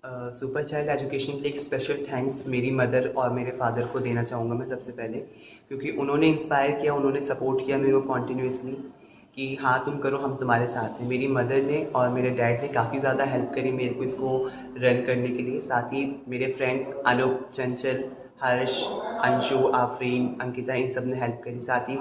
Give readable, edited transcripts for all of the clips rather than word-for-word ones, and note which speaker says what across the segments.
Speaker 1: Super child education के लिए एक स्पेशल थैंक्स मेरी मदर और मेरे फादर को देना चाहूँगा मैं सबसे पहले, क्योंकि उन्होंने इंस्पायर किया, उन्होंने सपोर्ट किया मेरे को कॉन्टिन्यूसली कि हाँ तुम करो, हम तुम्हारे साथ हैं। मेरी मदर ने और मेरे डैड ने काफ़ी ज़्यादा हेल्प करी मेरे को इसको रन करने के लिए। साथ ही मेरे फ्रेंड्स आलोक, चंचल, हर्ष, अंशु, आफरीन, अंकिता, इन सब ने हेल्प करी। साथ ही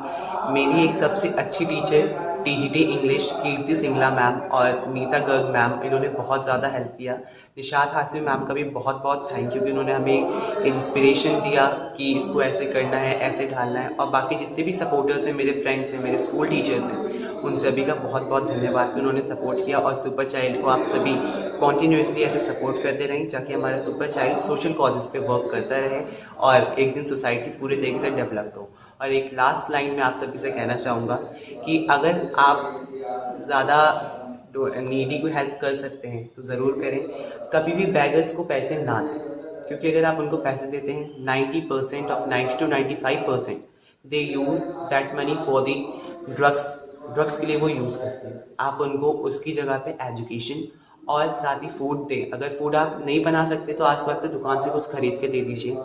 Speaker 1: मेरी एक सबसे अच्छी टीचर टीजीटी इंग्लिश कीर्ति सिंगला मैम और नीता गर्ग मैम, इन्होंने बहुत ज़्यादा हेल्प किया। निशात हासिम मैम का भी बहुत बहुत थैंक यू कि उन्होंने हमें इंस्पिरेशन दिया कि इसको ऐसे करना है, ऐसे ढालना है। और बाकी जितने भी सपोर्टर्स हैं, मेरे फ्रेंड्स हैं, मेरे स्कूल टीचर्स हैं, उन सभी का बहुत बहुत धन्यवाद कि उन्होंने सपोर्ट किया। और सुपर चाइल्ड को आप सभी कॉन्टीन्यूसली ऐसे सपोर्ट करते रहें ताकि हमारा सुपर चाइल्ड सोशल कॉजेज़ पे वर्क करता रहे और एक दिन सोसाइटी पूरे तरीके से डेवलप हो। और एक लास्ट लाइन में आप सभी से कहना चाहूँगा कि अगर आप ज़्यादा नीडी को हेल्प कर सकते हैं तो ज़रूर करें। कभी भी बैगर्स को पैसे ना दें, क्योंकि अगर आप उनको पैसे देते हैं, 90% of 90 to 95% they use that money for the drugs. Drugs के लिए वो यूज़ करते हैं। आप उनको उसकी जगह पे एजुकेशन और साथ ही फूड दें। अगर फूड आप नहीं बना सकते तो आसपास की दुकान से कुछ खरीद के दे दीजिए।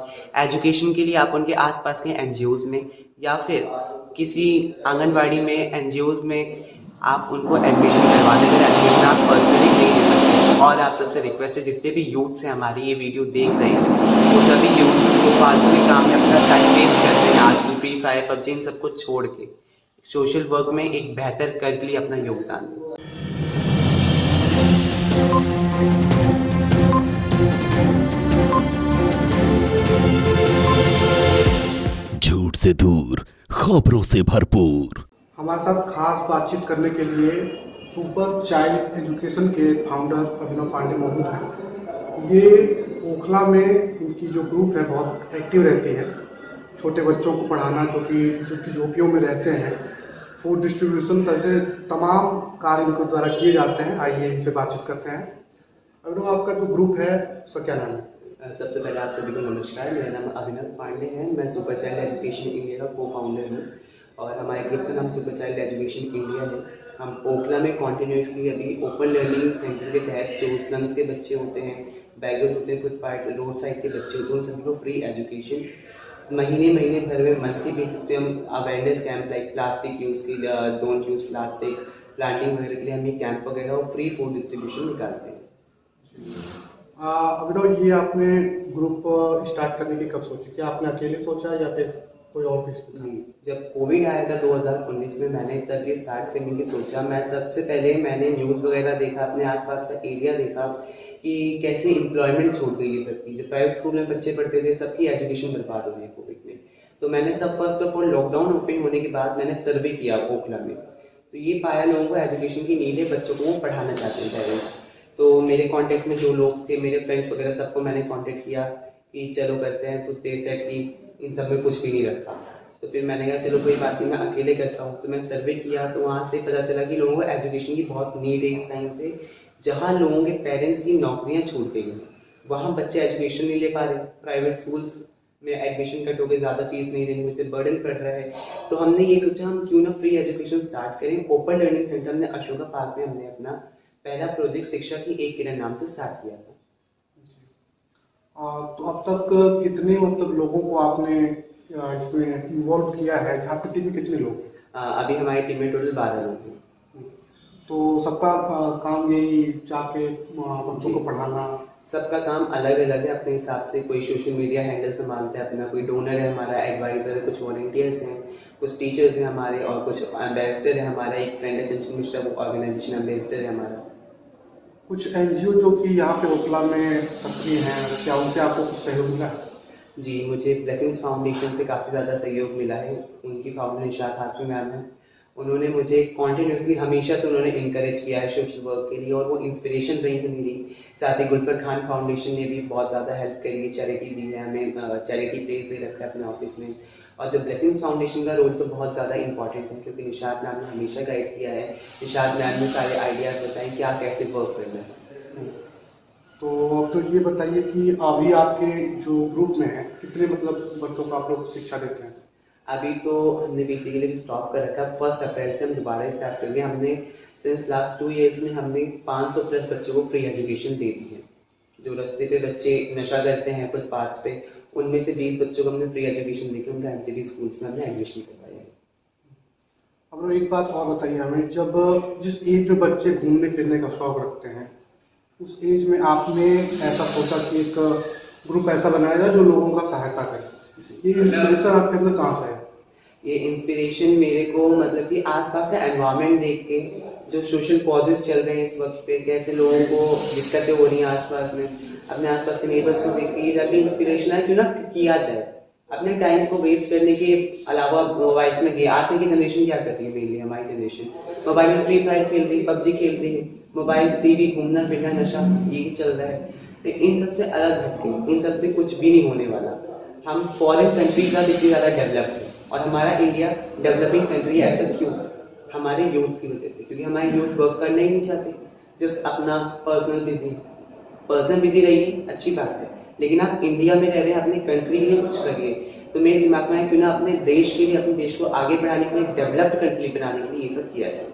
Speaker 1: एजुकेशन के लिए आप उनके आसपास के एनजीओज में या फिर किसी आंगनवाड़ी में, एनजीओज में आप उनको एडमिशन करवा दें। अगर एजुकेशन आप पर्सनली नहीं दे सकते। और आप सबसे रिक्वेस्ट है, जितने भी यूथ्स हैं हमारी ये वीडियो देख रहे हैं, वो सभी यूथ जो फालतू के काम में अपना टाइम वेस्ट कर रहे हैं आजकल, फ्री फायर, पबजी, इन सबको छोड़ के सोशल वर्क में एक बेहतर कर के लिए अपना योगदान दें।
Speaker 2: झूठ से दूर, खबरों से भरपूर।
Speaker 3: हमारे साथ खास बातचीत करने के लिए सुपर चाइल्ड एजुकेशन के फाउंडर अभिनव पांडे मौजूद हैं। ये ओखला में इनकी जो ग्रुप है बहुत एक्टिव रहती है। छोटे बच्चों को पढ़ाना, जो कि झोपड़ियों में रहते हैं, फूड डिस्ट्रीब्यूशन, जैसे तमाम कार्य इनके द्वारा किए जाते हैं। आइए इनसे बातचीत करते हैं। अभिनव, आपका जो ग्रुप है उसका क्या नाम है?
Speaker 1: सबसे पहले आप सभी को नमस्कार। मेरा नाम अभिनव पांडे है। मैं सुपर चाइल्ड एजुकेशन इंडिया का को फाउंडर हूँ और हमारे ग्रुप का नाम सुपर चाइल्ड एजुकेशन इंडिया है। हम ओखला में कॉन्टीन्यूसली अभी ओपन लर्निंग सेंटर के तहत जो स्लम्स के बच्चे होते हैं, बैगर्स होते हैं, फुटपाथ रोड साइड के बच्चे होते हैं, उन सभी को फ्री एजुकेशन महीने महीने भर में मंथली बेसिस पे हम awareness camp like plastic use की, डोंट यूज़ प्लास्टिक, प्लांटिंग वगैरह के लिए हम ये कैंप वगैरह और फ्री फूड डिस्ट्रीब्यूशन निकालते हैं।
Speaker 3: अभिनव, ये आपने ग्रुप स्टार्ट करने की कब सोची? क्या आपने अकेले सोचा या फिर कोई और भी इसमें था?
Speaker 1: जी, जब कोविड आया था 2019 में, मैंने तब ये स्टार्ट करने की सोचा। मैं सबसे पहले मैंने न्यूज़ वगैरह देखा, अपने आसपास का एरिया देखा कि कैसे एम्प्लॉयमेंट छूट गई है सबकी। जो प्राइवेट स्कूल में बच्चे पढ़ते थे, सबकी एजुकेशन बर्बाद हो गई कोविड में। तो मैंने सब first of all lockdown open होने के बाद मैंने सर्वे किया ओखला में, तो ये पाया लोगों को एजुकेशन की नीड है, बच्चों को वो पढ़ाना चाहते हैं पेरेंट्स। तो मेरे कांटेक्ट में जो लोग थे, मेरे फ्रेंड्स वगैरह, सबको मैंने कांटेक्ट किया कि चलो करते हैं। तो दे सेड कि इन सब में कुछ भी नहीं रखा। तो फिर मैंने कहा चलो कोई बात नहीं, मैं अकेले करता हूँ। तो मैं सर्वे किया तो वहाँ से पता चला कि लोगों को एजुकेशन की बहुत नीड है इस टाइम पे। जहाँ लोगों के पेरेंट्स की नौकरियाँ छूट गई हैं, वहाँ बच्चे एजुकेशन नहीं ले पा रहे। प्राइवेट स्कूल्स में एडमिशन कट हो गए, ज़्यादा फीस नहीं देंगे, उससे बर्डन पड़ रहा है। तो हमने ये सोचा हम क्यों ना फ्री एजुकेशन स्टार्ट करें। ओपन लर्निंग सेंटर ने अशोका पार्क में हमने अपना पहला प्रोजेक्ट शिक्षा की एक किरण नाम से स्टार्ट किया था।
Speaker 3: तो अब तक कितने लोगों को आपने इसमें इन्वॉल्व किया है? आपकी टीम में कितने लोग हैं?
Speaker 1: अभी हमारी टीम में टोटल 12 लोग हैं।
Speaker 3: तो सबका काम यही जाके बच्चों को पढ़ाना?
Speaker 1: सबका काम अलग अलग है अपने हिसाब से। कोई सोशल मीडिया हैंडल संभालता है अपना, कोई डोनर है हमारा, एडवाइज़र है, कुछ वॉलंटियर्स हैं, कुछ टीचर्स हैं हमारे, और कुछ एम्बेसडर है हमारा। एक फ्रेंड है चंचल मिश्रा, वो ऑर्गेनाइजेशन एम्बेसडर है हमारा।
Speaker 3: कुछ एनजीओ जो कि यहाँ पे ओखला में सक्रिय हैं, क्या उनसे आपको कुछ सहयोग मिला है?
Speaker 1: जी, मुझे ब्लेसिंग्स फाउंडेशन से काफ़ी ज़्यादा सहयोग मिला है। उनकी फाउंडर निशात हाशमी मैम है। उन्होंने मुझे कॉन्टिन्यूसली हमेशा से उन्होंने इनकरेज किया है सोशल वर्क के लिए, और वो इंस्पिरेशन रही है मेरी। साथ ही गुलफर खान फाउंडेशन ने भी बहुत ज़्यादा हेल्प करी है, चैरिटी दी है हमें, चैरिटी प्लेस दे रखा है अपने ऑफिस में। और जो ब्लेसिंग्स फाउंडेशन का रोल तो बहुत ज़्यादा इंपॉर्टेंट है, क्योंकि निशात मैम ने हमेशा गाइड किया है। निशात मैम ने सारे आइडियाज़ बताए क्या कैसे वर्क करना है।
Speaker 3: तो अब तो ये बताइए कि अभी आपके जो ग्रुप में है कितने बच्चों को आप लोग शिक्षा देते हैं?
Speaker 1: अभी तो हमने बेसिकली भी स्टॉप कर रखा है। 1 अप्रैल से हम दोबारा स्टार्ट करेंगे। हमने सिंस लास्ट 2 ईयर्स में हमने 500 प्लस बच्चों को फ्री एजुकेशन दे दी है। जो रास्ते पे बच्चे नशा करते हैं फुटपाथ पे, उनमें से 20 बच्चों को हमने फ्री एजुकेशन देके उनका एमसीडी स्कूल्स में हमने एडमिशन करवाया है।
Speaker 3: अब एक बात और बताइए हमें, जब जिस एज में बच्चे घूमने फिरने का शौक रखते हैं, उस एज में आपने ऐसा सोचा कि एक ग्रुप ऐसा बनाया जाए जो लोगों का सहायता करे। ये इंस्पिरेशन आपके अंदर कहाँ से है?
Speaker 1: ये इंस्पिरेशन मेरे को मतलब कि आसपास का एनवायरनमेंट देख के, जो सोशल कॉजेज चल रहे हैं इस वक्त पे, कैसे लोगों को दिक्कतें हो रही हैं आसपास में, अपने आसपास के नेबर्स को देख के ये जाके इंस्पिरेशन है क्यों ना किया जाए। अपने टाइम को वेस्ट करने के अलावा मोबाइल्स में गए, आजकल की जनरेशन क्या कर रही है, मेनली हमारी जनरेशन मोबाइल में फ्री फायर खेल रही है, पबजी खेल रही है, मोबाइल्स टीवी घूमना फिरना नशा ये चल रहा है। लेकिन इन सबसे अलग हटके, इन सबसे कुछ भी नहीं होने वाला। हम फॉरेन कंट्रीज का इतनी ज़्यादा डेवलप है और हमारा इंडिया डेवलपिंग कंट्री है, ऐसा क्यों? हमारे यूथ्स की वजह से, क्योंकि हमारे यूथ वर्क करना ही नहीं चाहते, जस्ट अपना पर्सनल बिजी रहिए, अच्छी बात है, लेकिन आप इंडिया में रह रहे हैं, अपनी कंट्री के लिए कुछ करिए। तो मेरे दिमाग में है क्यों ना अपने देश के लिए, अपने देश को आगे बढ़ाने के लिए, डेवलप्ड कंट्री बनाने के लिए ये सब किया जाए।